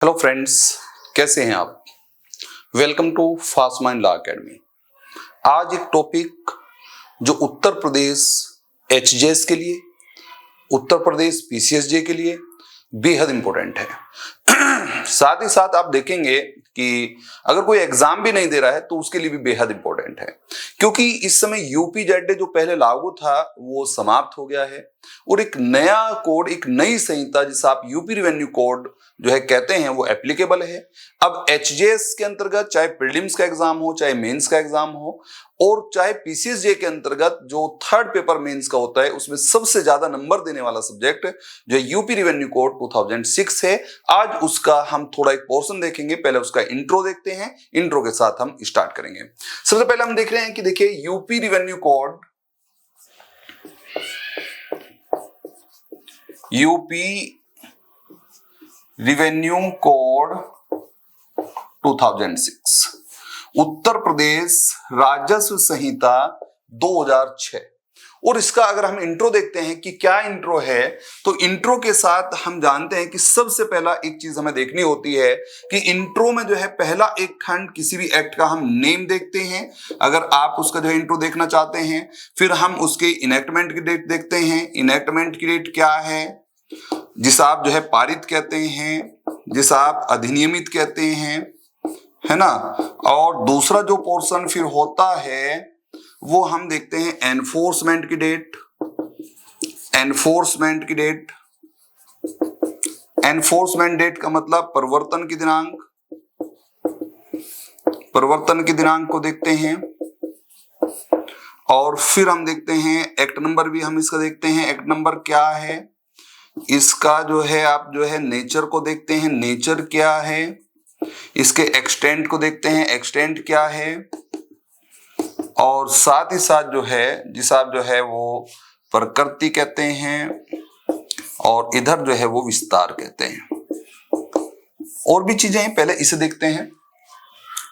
Hello friends, कैसे हैं आप। Welcome to Fast Mind Law Academy. आज एक टॉपिक जो उत्तर प्रदेश एचजेएस के लिए, उत्तर प्रदेश पीसीएसजे के लिए बेहद इंपॉर्टेंट है। साथ ही साथ आप देखेंगे कि अगर कोई एग्जाम भी नहीं दे रहा है तो उसके लिए भी बेहद इंपॉर्टेंट है, क्योंकि इस समय यूपीजेड जो पहले लागू था वो समाप्त हो गया है और एक नया कोड, एक नई संहिता जिसे आप यूपी रिवेन्यू कोड जो है कहते हैं वो एप्लीकेबल है। अब एचजेएस के अंतर्गत चाहे प्रीलिम्स का एग्जाम हो, चाहे मेंस का एग्जाम हो, और चाहे पीसीएसजे के अंतर्गत जो थर्ड पेपर मेंस का होता है उसमें सबसे ज्यादा नंबर देने वाला सब्जेक्ट जो यूपी रिवेन्यू कोड 2006 है। आज उसका हम थोड़ा एक पोर्शन देखेंगे। पहले उसका इंट्रो देखते हैं, इंट्रो के साथ हम स्टार्ट करेंगे। सबसे पहले हम देख रहे हैं कि देखिए UP revenue code, UP revenue code 2006 Uttar Pradesh राजस्व संहिता 2006। और इसका अगर हम इंट्रो देखते हैं कि क्या इंट्रो है, तो इंट्रो के साथ हम जानते हैं कि सबसे पहला एक चीज हमें देखनी होती है कि इंट्रो में जो है पहला एक खंड किसी भी एक्ट का हम नेम देखते हैं। अगर आप उसका जो है इंट्रो देखना चाहते हैं, फिर हम उसके इनेक्टमेंट की डेट देखते हैं। इनेक्टमेंट की डेट क्या है, जिसे आप जो है पारित कहते हैं, जिसे आप अधिनियमित कहते हैं, है ना। और दूसरा जो पोर्शन फिर होता है वो हम देखते हैं एनफोर्समेंट की डेट। एनफोर्समेंट की डेट, एनफोर्समेंट डेट का मतलब परिवर्तन की दिनांक, परिवर्तन की दिनांक को देखते हैं। और फिर हम देखते हैं एक्ट नंबर भी हम इसका देखते हैं। एक्ट नंबर क्या है, इसका जो है आप जो है नेचर को देखते हैं, नेचर क्या है। इसके एक्सटेंट को देखते हैं, एक्सटेंट क्या है। और साथ ही साथ जो है जिसे आप जो है वो प्रकृति कहते हैं, और इधर जो है वो विस्तार कहते हैं। और भी चीजें हैं, पहले इसे देखते हैं।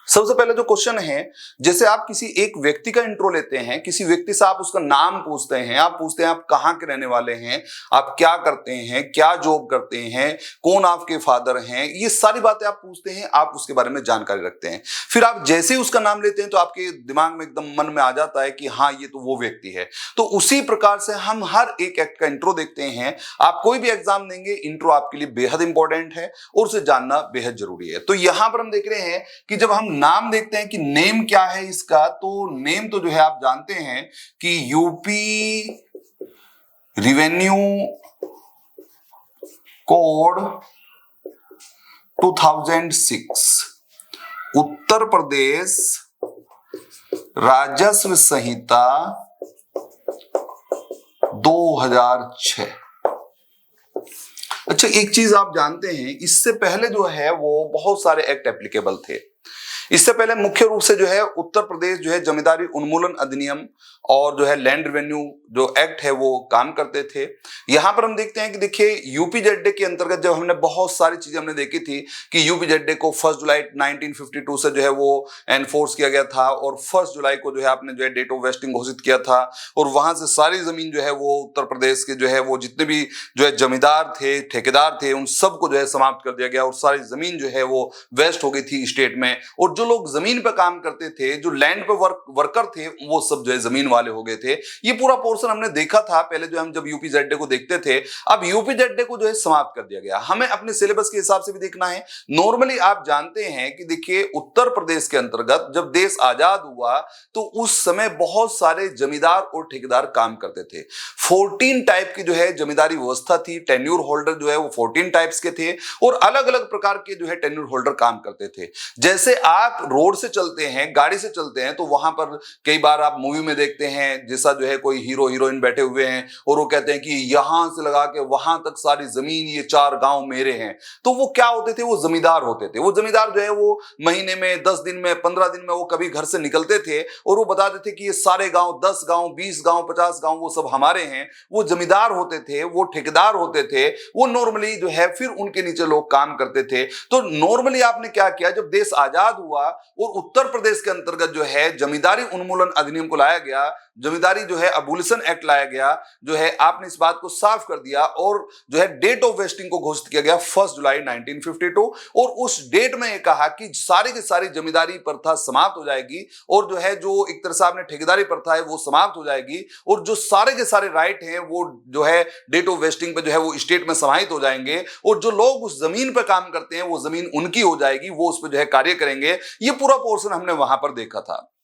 सबसे पहले जो क्वेश्चन है, जैसे आप किसी एक व्यक्ति का इंट्रो लेते हैं, किसी व्यक्ति से आप उसका नाम पूछते हैं, आप पूछते हैं आप कहाँ के रहने वाले हैं, आप क्या करते हैं, क्या जॉब करते हैं, कौन आपके फादर हैं, ये सारी बातें आप पूछते हैं, आप उसके बारे में जानकारी रखते हैं। फिर आप जैसे ही उसका नाम लेते हैं तो आपके दिमाग में एकदम मन में आ जाता है कि हाँ ये तो वो व्यक्ति है। तो उसी प्रकार से हम हर एक एक्ट का इंट्रो देखते हैं। आप कोई भी एग्जाम देंगे, इंट्रो आपके लिए बेहद इंपॉर्टेंट है और उसे जानना बेहद जरूरी है। तो यहां पर हम देख रहे हैं कि जब हम नाम देखते हैं कि नेम क्या है इसका, तो नेम तो जो है आप जानते हैं कि UP revenue code 2006 Uttar Pradesh राजस्व संहिता 2006। अच्छा, एक चीज आप जानते हैं, इससे पहले जो है वो बहुत सारे एक्ट एप्लीकेबल थे। इससे पहले मुख्य रूप से जो है उत्तर प्रदेश जो है जमींदारी उन्मूलन अधिनियम और जो है लैंड रेवेन्यू जो एक्ट है वो काम करते थे। यहां पर हम देखते हैं कि देखिए यूपीजेडए के अंतर्गत जब हमने बहुत सारी चीजें हमने देखी थी कि यूपीजेडए को 1 जुलाई 1952 से जो है वो एनफोर्स किया गया था, और 1 जुलाई को जो है आपने जो है डेट ऑफ वेस्टिंग घोषित किया था, और वहां से सारी जमीन जो है वो उत्तर प्रदेश के जो है वो जितने भी जो है जमींदार थे, ठेकेदार थे, उन सबको जो है समाप्त कर दिया गया, और सारी जमीन जो है वो वेस्ट हो गई थी स्टेट में। और जो लोग जमीन पे काम करते थे, जो लैंड पे वर्कर थे, वो सब जो है जमीन वाले हो गए थे। ये पूरा पोर्शन हमने देखा था पहले जो हम जब यूपीजेडए को देखते थे। अब यूपीजेडए को जो है समाप्त कर दिया गया। हमें अपने सिलेबस के हिसाब से भी देखना है। नॉर्मली आप जानते हैं कि देखिए उत्तर प्रदेश के अंतर्गत जब देश आजाद हुआ तो उस समय बहुत सारे जमींदार और ठेकेदार काम करते थे। 14 टाइप की जो है जमींदारी व्यवस्था थी। टेन्यूर होल्डर जो है वो 14 टाइप्स के थे, और अलग अलग प्रकार के जो है टेन्यूर होल्डर काम करते थे। जैसे आप रोड से चलते हैं, गाड़ी से चलते हैं, तो वहां पर कई बार आप मूवी में देखते हैं जैसा जो है कोई हीरो हीरोइन बैठे हुए हैं और वो कहते हैं कि यहां से लगा के वहां तक सारी जमीन, ये 4 गांव मेरे हैं। तो वो क्या होते थे, वो जमींदार होते थे। वो जमींदार जो है वो महीने में, 10 दिन में, 15 दिन में वो कभी घर से निकलते थे और वो बताते थे कि ये सारे गांव, 10 गांव, 20 गांव, 50 गांव, वो सब हमारे हैं। वो जमींदार होते थे, वो ठेकेदार होते थे, वो नॉर्मली जो है फिर उनके नीचे लोग काम करते थे। तो नॉर्मली आपने क्या किया, जब देश आजाद हुआ और उत्तर प्रदेश के अंतर्गत जो है जमींदारी उन्मूलन अधिनियम को लाया गया, जमींदारी जो है अबोलिशन एक्ट लाया गया, जो है आपने इस बात को साफ कर दिया और जो है डेट ऑफ वेस्टिंग को घोषित किया गया 1 जुलाई 1952 और उस डेट में ये कहा कि सारी की सारी जमींदारी प्रथा समाप्त हो जाएगी और जो है जो एक तरह से आपने ठेकेदारी प्रथा है वो समाप्त हो जाएगी और जो सारे के सारे राइट हैं वो जो है डेट ऑफ वेस्टिंग पे जो है वो स्टेट में समाहित हो जाएंगे और जो लोग उस जमीन पे काम करते हैं वो जमीन उनकी हो जाएगी, वो उस पर जो है कार्य करेंगे। ये पूरा पोर्शन हमने वहां पर देखा था।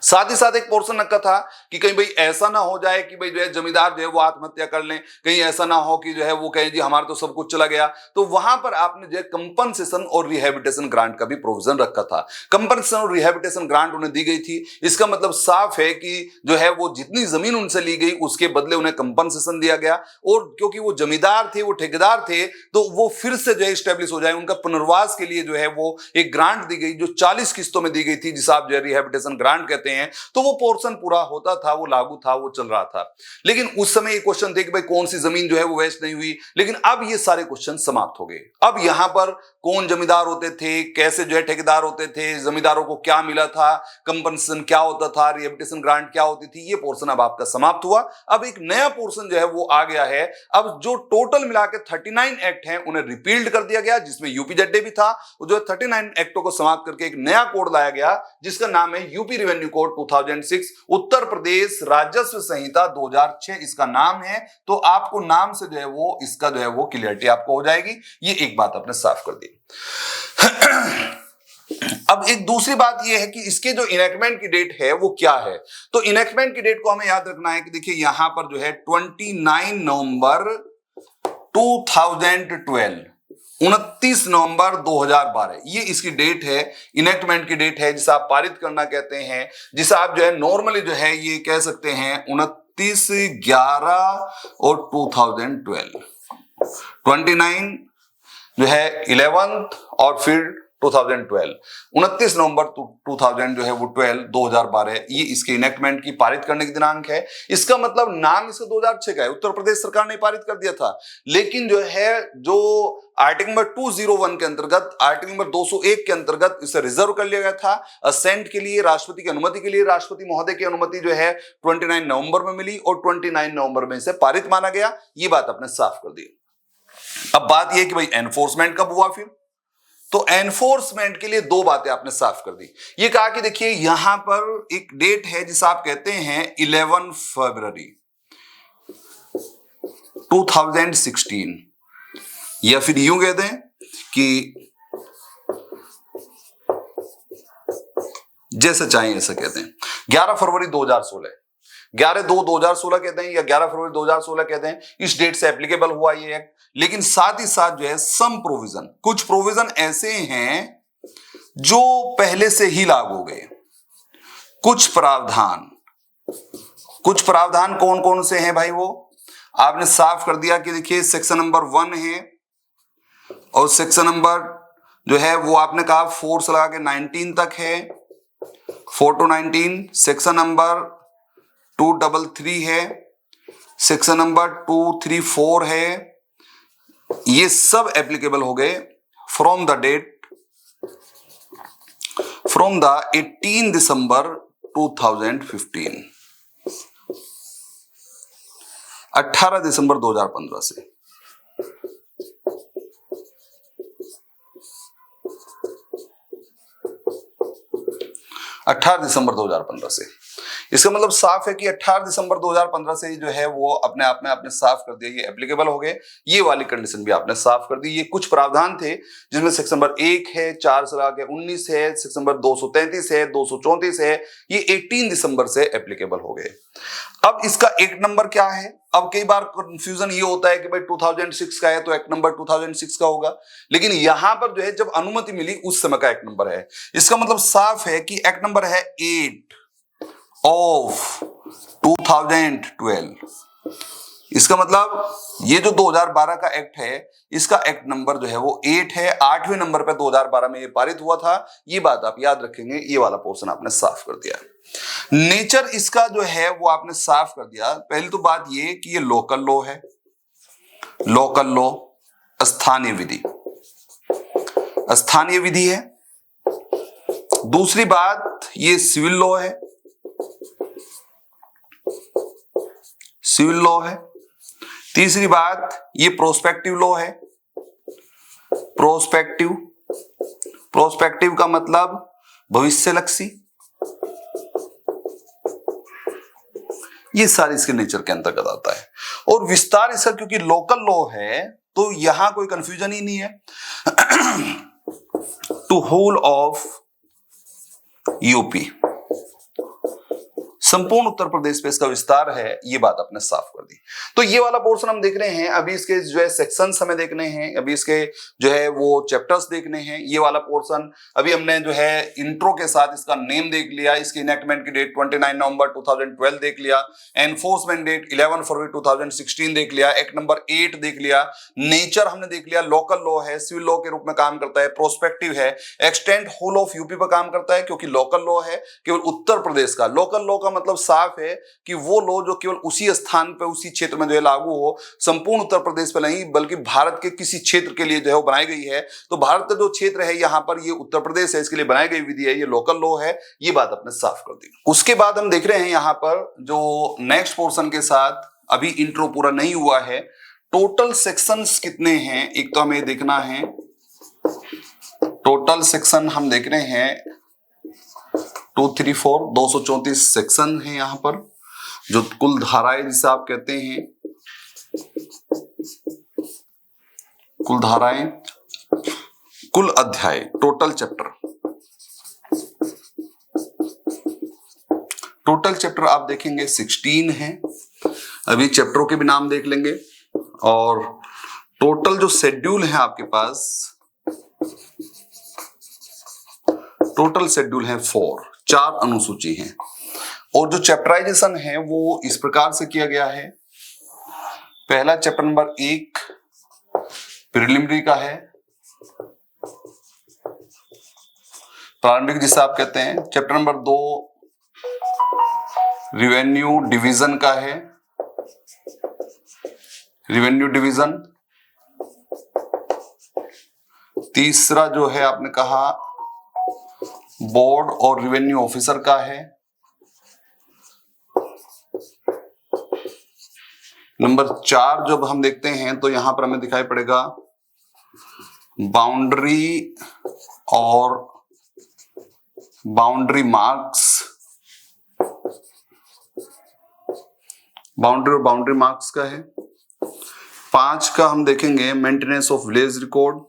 साथ ही साथ एक पोर्शन रखा था कि कहीं भाई ऐसा ना हो जाए कि भाई जो है जमींदार जो है वो आत्महत्या कर लें, कहीं ऐसा ना हो कि जो है वो कहें जी हमारा तो सब कुछ चला गया। तो वहां पर आपने जो है कंपनसेशन और रिहैबिलिटेशन ग्रांट का भी प्रोविजन रखा था। कंपनसेशन और रिहैबिलिटेशन ग्रांट उन्हें दी गई थी। इसका मतलब साफ है कि जो है वो जितनी जमीन उनसे ली गई उसके बदले उन्हें कंपनसेशन दिया गया और क्योंकि वो जमींदार थे, वो ठेकेदार थे, तो वो फिर से जो है स्टेब्लिश हो जाए, उनका पुनर्वास के लिए जो है वो एक ग्रांट दी गई जो 40 किस्तों में दी गई थी, जिसे आप जो है रिहैबिलिटेशन ग्रांट कहते हैं। तो वो पोर्शन पूरा होता था, वो लागू था, वो चल रहा था। लेकिन उस समय ये क्वेश्चन थे कि भाई कौन सी जमीन जो है वो वेस्ट नहीं हुई, लेकिन अब ये सारे क्वेश्चन समाप्त हो गए। अब यहां पर कौन जमींदार होते थे, कैसे जो है ठेकेदार होते थे, जमींदारों को क्या मिला था, कंपनसेशन क्या होता था, रिहैबिलिटेशन ग्रांट क्या होती थी, ये पोर्शन अब आपका समाप्त हुआ। अब एक नया पोर्शन जो है वो आ गया है। अब जो टोटल मिला के 39 एक्ट हैं उन्हें रिपील्ड कर दिया गया, जिसमें यूपीजेड भी था। जो 39 एक्टों को समाप्त करके एक नया कोड लाया गया जिसका नाम है UP revenue code 2006, Uttar Pradesh राजस्व संहिता 2006 इसका नाम है। तो आपको नाम से जो है वो इसका जो है वो क्लियरिटी आपको हो जाएगी। ये एक बात आपने साफ कर दी। अब एक दूसरी बात यह है कि इसके जो इनेक्टमेंट की डेट है वो क्या है। तो इनेक्टमेंट की डेट को हमें याद रखना है कि देखिए यहां पर जो है 29 नवंबर 2012, 29 नवंबर 2012 ये इसकी डेट है, इनेक्टमेंट की डेट है, जिसे आप पारित करना कहते हैं, जिसे आप जो है नॉर्मली जो है ये कह सकते हैं 29/11 और 2012, 29 जो है 11th और फिर 2012, 29 नवंबर 2000 जो है वो 2012 ये इसके इनेक्टमेंट की पारित करने की दिनांक है। इसका मतलब नाम इसका 2006 का है, उत्तर प्रदेश सरकार ने पारित कर दिया था, लेकिन जो है जो आर्टिकल नंबर 201 के अंतर्गत, आर्टिकल नंबर 201 के अंतर्गत इसे रिजर्व कर लिया गया था असेंट के लिए, राष्ट्रपति की अनुमति के लिए। राष्ट्रपति महोदय की अनुमति जो है 29 नवंबर में मिली और 29 नवंबर में इसे पारित माना गया। ये बात आपने साफ कर दी। अब बात यह कि भाई एनफोर्समेंट कब हुआ फिर, तो एनफोर्समेंट के लिए दो बातें आपने साफ कर दी। ये कहा कि देखिए यहां पर एक डेट है जिसे आप कहते हैं 11 फरवरी 2016, या फिर यूं कहते हैं कि जैसे चाहें ऐसा कहते हैं 11 फरवरी 2016, 11/2/2016 कहते हैं या 11 फरवरी 2016 कहते हैं। इस डेट से एप्लीकेबल हुआ ये एक्ट। लेकिन साथ ही साथ जो है सम प्रोविजन, कुछ प्रोविजन ऐसे हैं जो पहले से ही लागू हो गए। कुछ प्रावधान कौन कौन से हैं भाई, वो आपने साफ कर दिया कि देखिए सेक्शन नंबर 1 है और सेक्शन नंबर जो है वो आपने कहा 4 से लगा के 19 तक है, 4 to 19। सेक्शन नंबर 233 है, सेक्शन नंबर 234 है। ये सब एप्लीकेबल हो गए फ्रॉम द 18 दिसंबर 2015, 18 दिसंबर 2015 से। दिसंबर 2015 से। इसका मतलब साफ है कि 18 दिसंबर 2015 से जो है वो अपने आप में आपने साफ कर दिया, ये एप्लीकेबल हो गए। ये वाली कंडीशन भी आपने साफ कर दी। ये कुछ प्रावधान थे जिसमें सेक्शन नंबर 1 है, 4 से लगा के 19 है, सेक्शन नंबर 233 है, 234 है, ये 18 दिसंबर से एप्लीकेबल हो गए। अब इसका एक्ट नंबर क्या है। अब कई बार कंफ्यूजन ये होता है कि भाई 2006 का है तो एक्ट नंबर 2006 का होगा, लेकिन यहां पर जो है जब अनुमति मिली उस समय का एक्ट नंबर है। इसका मतलब साफ है कि एक्ट नंबर है 8 ऑफ 2012। इसका मतलब ये जो 2012 का एक्ट है इसका एक्ट नंबर जो है वो 8 है, 8वें नंबर पे 2012 में ये पारित हुआ था। ये बात आप याद रखेंगे। ये वाला पोर्शन आपने साफ कर दिया। नेचर इसका जो है वो आपने साफ कर दिया। पहली तो बात ये कि ये लोकल लॉ है, लोकल लॉ, स्थानीय विधि, स्थानीय विधि है। दूसरी बात ये सिविल लॉ है, सिविल लॉ है। तीसरी बात, ये प्रोस्पेक्टिव लॉ है। प्रोस्पेक्टिव का मतलब भविष्यलक्षी। ये सारी इसके नेचर के अंतर्गत आता है। और विस्तार इसका क्योंकि लोकल लॉ है तो यहां कोई कंफ्यूजन ही नहीं है। टू होल ऑफ यूपी, संपूर्ण उत्तर प्रदेश पे इसका विस्तार है, ये बात आपने साफ कर दी। तो ये वाला पोर्शन हम देख रहे हैं। अभी इसके जो है सेक्शंस हमें देखने हैं, अभी इसके जो है वो चैप्टर्स देखने हैं। ये वाला पोर्शन अभी हमने जो है इंट्रो के साथ इसका नेम देख लिया, इसकी इनेक्टमेंट की डेट 29 नवंबर 2012 देख लिया, एनफोर्समेंट डेट 11 फरवरी 2016 देख लिया, एक्ट नंबर 8 देख लिया, नेचर हमने देख लिया, लोकल लॉ है, सिविल लॉ के रूप में काम करता है, प्रोस्पेक्टिव है, एक्सटेंड होल ऑफ यूपी पर काम करता है क्योंकि लोकल लॉ है केवल उत्तर प्रदेश का। लोकल लॉ का मतलब साफ है कि वो लॉ जो केवल उसी स्थान पे उसी क्षेत्र में जो है लागू हो, संपूर्ण उत्तर प्रदेश पे नहीं बल्कि भारत के किसी क्षेत्र के लिए जो है वो बनाई गई है। तो भारत का जो क्षेत्र है यहां पर ये उत्तर प्रदेश है, इसके लिए बनाई गई विधि है, ये लोकल लॉ है। ये बात अपने साफ कर दी। उसके बाद हम देख रहे हैं यहां पर जो नेक्स्ट पोर्शन के साथ, अभी इंट्रो पूरा नहीं हुआ है, टोटल सेक्शंस कितने हैं एक तो हमें देखना है। टोटल सेक्शन हम देख रहे हैं 234 सेक्शन है यहाँ पर, जो कुल धाराएं जिसे आप कहते हैं, कुल धाराएं, कुल अध्याय, टोटल चैप्टर। टोटल चैप्टर आप देखेंगे 16 है। अभी चैप्टरों के भी नाम देख लेंगे। और टोटल जो शेड्यूल है आपके पास, टोटल शेड्यूल है 4 अनुसूची हैं। और जो चैप्टराइजेशन है वो इस प्रकार से किया गया है। पहला चैप्टर नंबर 1 प्रिलिमिनरी का है, प्रारंभिक जिसे आप कहते हैं। चैप्टर नंबर 2 रिवेन्यू डिवीजन का है, रिवेन्यू डिवीजन। तीसरा जो है आपने कहा बोर्ड और रिवेन्यू ऑफिसर का है। नंबर 4 जब हम देखते हैं तो यहां पर हमें दिखाई पड़ेगा बाउंड्री और बाउंड्री मार्क्स, बाउंड्री और बाउंड्री मार्क्स का है। 5 का हम देखेंगे maintenance of village record,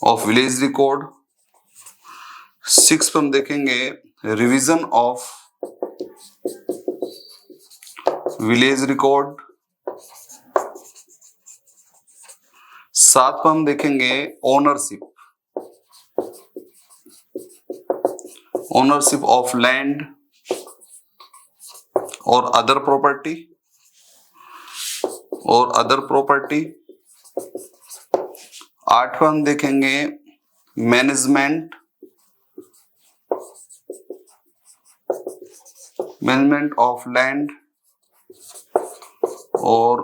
of village record. 6 पर हम देखेंगे रिवीजन ऑफ विलेज रिकॉर्ड। 7 पर हम देखेंगे ओनरशिप, ओनरशिप ऑफ लैंड और अदर प्रॉपर्टी, और अदर प्रॉपर्टी। 8 पर हम देखेंगे मैनेजमेंट, मैनेजमेंट ऑफ लैंड और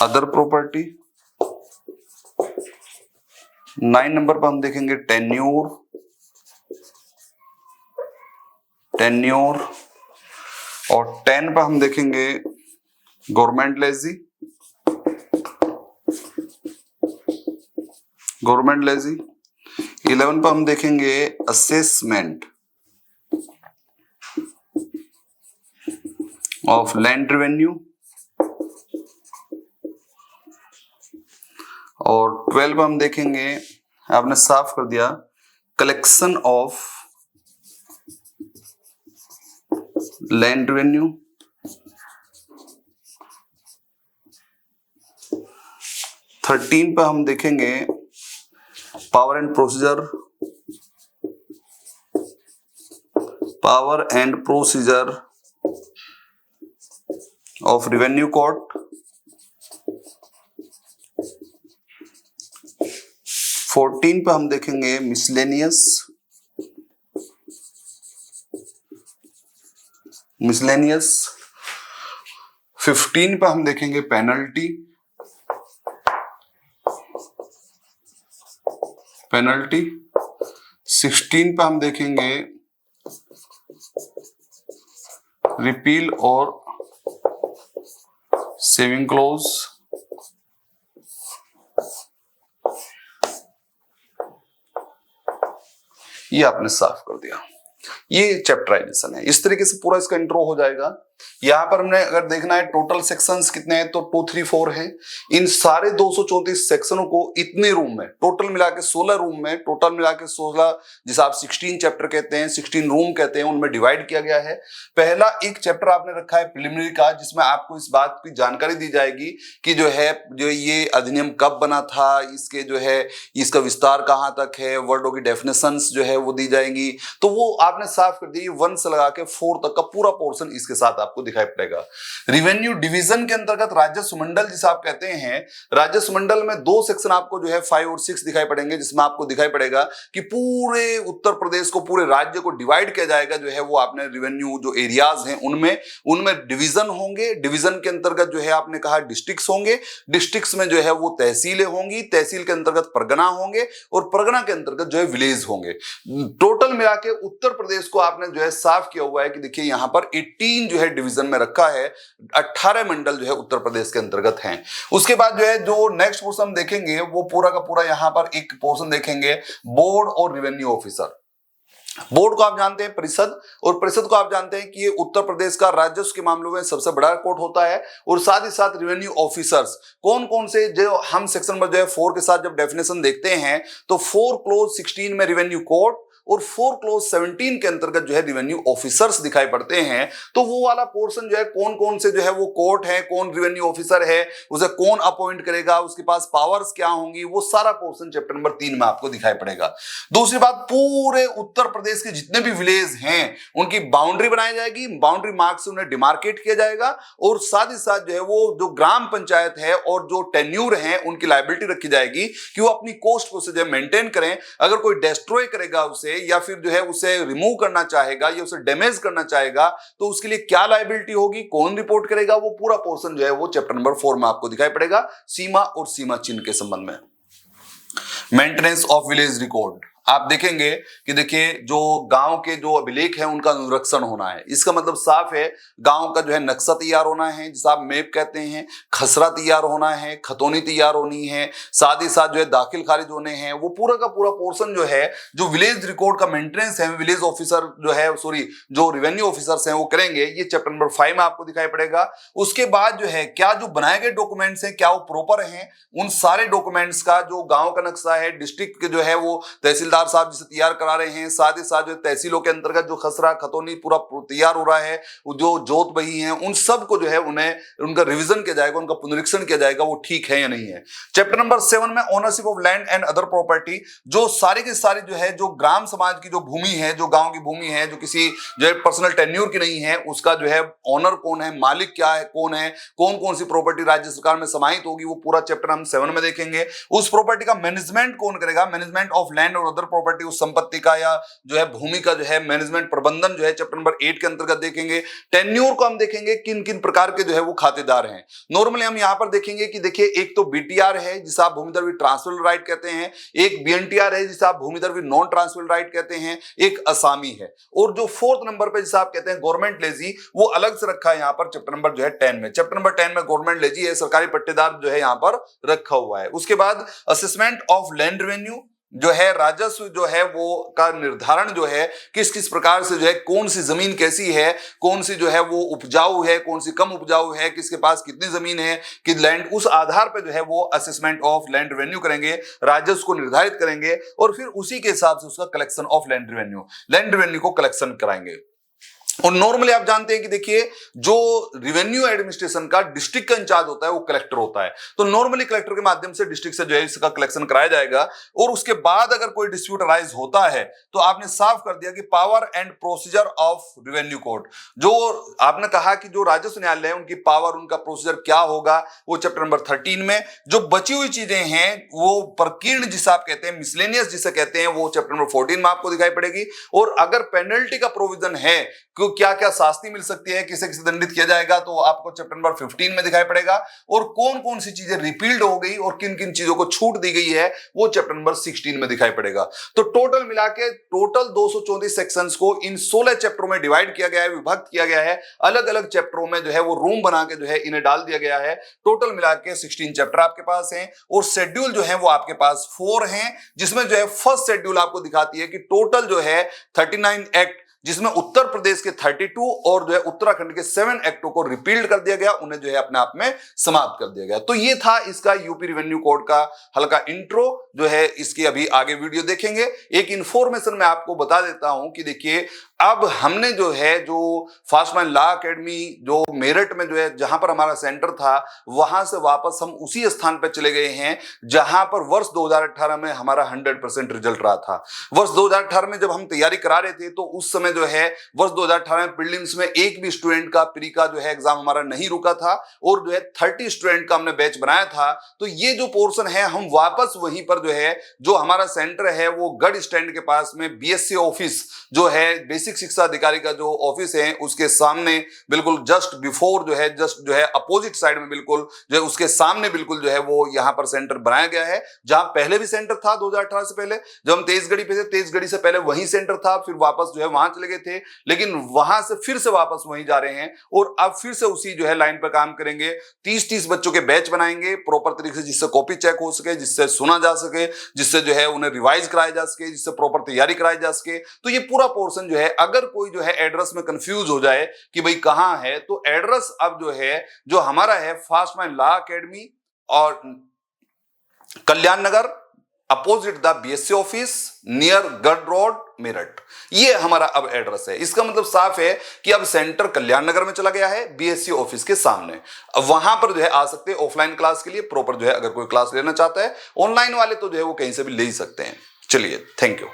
अदर प्रॉपर्टी। 9 नंबर पर हम देखेंगे टेन्योर, टेन्योर। और 10 पर हम देखेंगे गवर्नमेंट लेजी, गवर्नमेंट लेजी। 11 पर हम देखेंगे असेसमेंट ऑफ लैंड रेवेन्यू। और 12 पर हम देखेंगे, आपने साफ कर दिया, कलेक्शन ऑफ लैंड रेवेन्यू। 13 पर हम देखेंगे power and procedure, power and procedure of revenue court. 14 पे हम देखेंगे मिसलेनियस, मिसलेनियस। 15 पे हम देखेंगे पेनल्टी, पेनल्टी। 16 पे हम देखेंगे रिपील और सेविंग क्लोज। ये आपने साफ कर दिया, ये चैप्टराइजेशन है। इस तरीके से पूरा इसका इंट्रो हो जाएगा। यहां पर हमने अगर देखना है टोटल सेक्शंस कितने हैं तो 2, 3, 4 हैं। इन सारे 234 सेक्शनों को इतने रूम में टोटल मिला के 16 रूम में, टोटल मिला के 16 जिसे आप 16 चैप्टर कहते हैं, 16 रूम कहते हैं, उनमें डिवाइड किया गया है। पहला एक चैप्टर आपने रखा है प्रिलिमिनरी का, जिसमें आपको इस बात की जानकारी दी जाएगी कि जो ये अधिनियम कब बना था, इसके जो है इसका विस्तार कहां तक है, वर्डों की डेफिनेशंस जो है वो दी जाएंगी। तो वो आपने साफ कर दी। 1 से लगा के 4 तक का पूरा पोर्शन इसके साथ आपको दिखाई पड़ेगा। रिवेन्यू डिवीजन के अंतर्गत राजस्व मंडल जिसे आप कहते हैं, राजस्व मंडल में 2 सेक्शन आपको जो है 5 और 6 दिखाई पड़ेंगे, जिसमें आपको दिखाई पड़ेगा कि पूरे उत्तर प्रदेश को, पूरे राज्य को डिवाइड किया जाएगा। जो है वो आपने रिवेन्यू जो एरियाज हैं उनमें डिवीजन होंगे। डिवीजन के अंतर्गत जो है आपने कहा डिस्ट्रिक्ट्स होंगे, डिस्ट्रिक्ट्स में जो है वो तहसीलें होंगी, तहसील के अंतर्गत परगना होंगे और परगना के अंतर्गत जो है विलेज होंगे। टोटल मिला के उत्तर प्रदेश को आपने जो है साफ किया हुआ है कि देखिए यहां पर 18 जो है डिवीजन में रखा है, 18 मंडल जो है उत्तर प्रदेश के अंतर्गत हैं। उसके बाद जो है जो नेक्स्ट पोर्शन हम देखेंगे वो पूरा का पूरा यहां पर एक पोर्शन देखेंगे बोर्ड और रेवेन्यू ऑफिसर। बोर्ड को आप जानते हैं परिषद, और परिषद को आप जानते हैं कि ये उत्तर प्रदेश का राजस्व के मामलों में सबसे बड़ा कोर्ट होता है। और साथ ही साथ रेवेन्यू ऑफिसर्स कौन कौन से, जो हम सेक्शन नंबर जो है 4 के साथ जब डेफिनेशन देखते हैं तो 4 क्लोज 16 में रेवेन्यू कोर्ट और 4 क्लोज 17 के अंतर्गत जो है रेवेन्यू ऑफिसर्स दिखाई पड़ते हैं। तो वो वाला पोर्शन जो है कौन कौन से जो है वो कोर्ट है, कौन रेवेन्यू ऑफिसर है, उसे कौन अपॉइंट करेगा, उसके पास पावर्स क्या होंगी, वो सारा पोर्शन चैप्टर नंबर 3 में आपको दिखाई पड़ेगा। दूसरी बात, पूरे उत्तर प्रदेश के जितने भी विलेज हैं उनकी बाउंड्री बनाई जाएगी, बाउंड्री मार्क से उन्हें डिमार्केट किया जाएगा। और साथ ही साथ जो है वो जो ग्राम पंचायत है और जो टेन्यूर है उनकी लायबिलिटी रखी जाएगी कि वो अपनी कोस्ट को जो है मेंटेन करें। अगर कोई डिस्ट्रॉय करेगा उसे या फिर जो है उसे रिमूव करना चाहेगा या उसे डैमेज करना चाहेगा तो उसके लिए क्या लायबिलिटी होगी, कौन रिपोर्ट करेगा, वो पूरा पोर्शन जो है वो चैप्टर नंबर 4 में आपको दिखाई पड़ेगा। सीमा और सीमा चिन्ह के संबंध में मेंटेनेंस ऑफ विलेज रिकॉर्ड आप देखेंगे कि देखिए जो गांव के जो अभिलेख हैं उनका अनुरक्षण होना है। इसका मतलब साफ है गांव का जो है नक्शा तैयार होना है, जिसे आप मैप कहते हैं, खसरा तैयार होना है, खतौनी तैयार होनी है, साथ ही साथ जो है दाखिल खारिज होने हैं। वो पूरा का पूरा पोर्शन जो है जो विलेज रिकॉर्ड का मेंटेनेंस है, विलेज ऑफिसर जो है जो रेवेन्यू ऑफिसर्स हैं वो करेंगे। ये चैप्टर नंबर 5 में आपको दिखाई पड़ेगा। उसके बाद जो है क्या जो बनाए गए डॉक्यूमेंट्स हैं क्या वो प्रॉपर हैं, उन सारे डॉक्यूमेंट्स का जो गांव का नक्शा है, डिस्ट्रिक्ट के जो है वो तहसील साहब जिसे तैयार करा रहे हैं, साथ ही साथ जो तहसीलों के अंतर्गत जो खसरा खतौनी पूरा तैयार हो रहा है, जो जोत बही हैं, उन सब को जो है उन्हें उनका रिवीजन किया जाएगा, उनका पुनरीक्षण किया जाएगा वो ठीक है या नहीं है। चैप्टर नंबर 7 में ownership of land and other property, जो सारी की सारी जो है जो ग्राम समाज की जो भूमि है, जो गांव की भूमि है, जो किसी जो है पर्सनल टेन्योर की नहीं है, उसका जो है ऑनर कौन है, मालिक क्या है, कौन कौन सी प्रॉपर्टी राज्य सरकार में समाहित होगी, वो पूरा चैप्टर हम 7 में देखेंगे। उस प्रॉपर्टी का मैनेजमेंट कौन करेगा, मैनेजमेंट ऑफ लैंड और अदर प्रॉपर्टी, उस संपत्ति का या जो है भूमि का जो है मैनेजमेंट प्रबंधन जो है चैप्टर नंबर 8 के अंतर्गत देखेंगे। टेन्योर को हम देखेंगे किन किन प्रकार के जो है वो खातेदार हैं। नॉर्मली हम यहां पर देखेंगे कि देखिए एक तो बीटीआर है जिसे आप भूमिधर विद ट्रांसफर राइट कहते हैं, एक बीएनटीआर है जिसे आप भूमिधर विद नॉन ट्रांसफर राइट कहते हैं, एक असामी है, और जो 4th नंबर पे जिसे आप कहते हैं गवर्नमेंट लेजी, वो अलग से रखा है यहां पर चैप्टर नंबर जो है 10 में। चैप्टर नंबर 10 में गवर्नमेंट लेजी है, सरकारी पट्टेदार जो है यहां पर रखा हुआ है। उसके बाद असेसमेंट ऑफ लैंड रेवेन्यू जो है राजस्व जो है वो का निर्धारण जो है किस किस प्रकार से जो है, कौन सी जमीन कैसी है, कौन सी जो है वो उपजाऊ है, कौन सी कम उपजाऊ है, किसके पास कितनी जमीन है कि लैंड, उस आधार पे जो है वो असेसमेंट ऑफ लैंड रेवेन्यू करेंगे, राजस्व को निर्धारित करेंगे और फिर उसी के हिसाब से उसका कलेक्शन ऑफ लैंड रेवेन्यू को कलेक्शन कराएंगे। और नॉर्मली आप जानते हैं कि देखिए जो रेवेन्यू एडमिनिस्ट्रेशन का डिस्ट्रिक्ट का इंचार्ज होता है वो कलेक्टर होता है, तो नॉर्मली कलेक्टर के माध्यम से डिस्ट्रिक्ट से जो है इसका कलेक्शन कराया जाएगा। और उसके बाद अगर कोई डिस्प्यूट अराइज होता है तो आपने साफ कर दिया कि power and procedure of revenue court, जो आपने कहा कि जो राजस्व न्यायालय है उनकी पावर, उनका प्रोसीजर क्या होगा, वो चैप्टर नंबर 13 में। जो बची हुई चीजें हैं वो प्रकीर्ण जिसे आप कहते हैं, मिसलेनियस जिसे कहते हैं, वो चैप्टर नंबर 14 में आपको दिखाई पड़ेगी। और अगर पेनल्टी का प्रोविजन है क्या क्या शास्ति मिल सकती है, किसे किसे दंडित किया जाएगा, तो आपको चैप्टर नंबर 15 में दिखाई पड़ेगा। और कौन कौन सी चीजें रिपील्ड हो गई और किन किन चीजों को छूट दी गई है वो चैप्टर नंबर 16 में दिखाई पड़ेगा। तो टोटल मिला के टोटल 234 सेक्शंस को इन 16 चैप्टरों में डिवाइड किया गया है, विभक्त किया गया है, अलग अलग चैप्टरों में जो है वो रूम बना के जो है इन्हें डाल दिया गया है। टोटल मिला के 16 चैप्टर आपके पास हैं और शेड्यूल जो है वो आपके पास 4 हैं, जिसमें जो है फर्स्ट शेड्यूल आपको दिखाती है कि टोटल जो है 39 एक्ट, जिसमें उत्तर प्रदेश के 32 और जो है उत्तराखंड के 7 एक्टों को रिपील्ड कर दिया गया, उन्हें जो है अपने आप में समाप्त कर दिया गया। तो ये था इसका यूपी रिवेन्यू कोड का हल्का इंट्रो जो है, इसकी अभी आगे वीडियो देखेंगे। एक इंफॉर्मेशन मैं आपको बता देता हूं कि देखिए अब हमने जो है जो फास्टमैन लॉ एकेडमी जो मेरठ में जो है जहां पर हमारा सेंटर था, वहां से वापस हम उसी स्थान पर चले गए हैं जहां पर वर्ष 2018 में हमारा 100% रिजल्ट रहा था। वर्ष 2018 में जब हम तैयारी करा रहे थे तो उस समय जो है वर्ष 2018 में प्रीलिम्स में एक भी स्टूडेंट का प्री का जो है एग्जाम हमारा नहीं रुका था और जो है 30 स्टूडेंट का हमने बैच बनाया था। तो ये जो पोर्शन है हम वापस वहीं पर जो है जो हमारा सेंटर है वो गढ़ स्टैंड के पास में बीएससी ऑफिस जो है बेसिक शिक्षा अधिकारी का जो ऑफिस है उसके सामने बिल्कुल जस्ट बिफोर जो है जस्ट जो है अपोजिट साइड में बिल्कुल जो है उसके सामने बिल्कुल जो है वो यहां पर सेंटर बनाया गया है। जहां पहले भी सेंटर था 2018 से पहले, जब हम तेजगढ़ी पे थे तेजगढ़ी से पहले वही सेंटर था, फिर वापस जो है वहां चले गए थे, लेकिन वहां से फिर से वापस वहीं जा रहे हैं और अब फिर से उसी जो है लाइन पर काम करेंगे। 30-30 बच्चों के बैच बनाएंगे प्रॉपर तरीके से, जिससे कॉपी चेक हो सके, जिससे सुना जा सके, जिससे जो है उन्हें रिवाइज कराया जा सके, जिससे प्रॉपर तैयारी कराई जा सके। तो ये पूरा पोर्शन जो है अगर कोई जो है एड्रेस में कंफ्यूज हो जाए कि भाई कहां है, तो एड्रेस अब जो है जो हमारा है फास्टमैन लॉ एकेडमी और Kalyan Nagar opposite the BSC office near Garh road Meerut, ये हमारा अब एड्रेस है। इसका मतलब साफ है कि अब सेंटर कल्याण नगर में चला गया है बीएससी ऑफिस के सामने। अब वहां पर जो है आ सकते हैं ऑफलाइन क्लास के लिए प्रॉपर जो है, अगर कोई क्लास लेना चाहता है। ऑनलाइन वाले तो जो है वो कहीं से भी ले ही सकते हैं। चलिए, थैंक यू।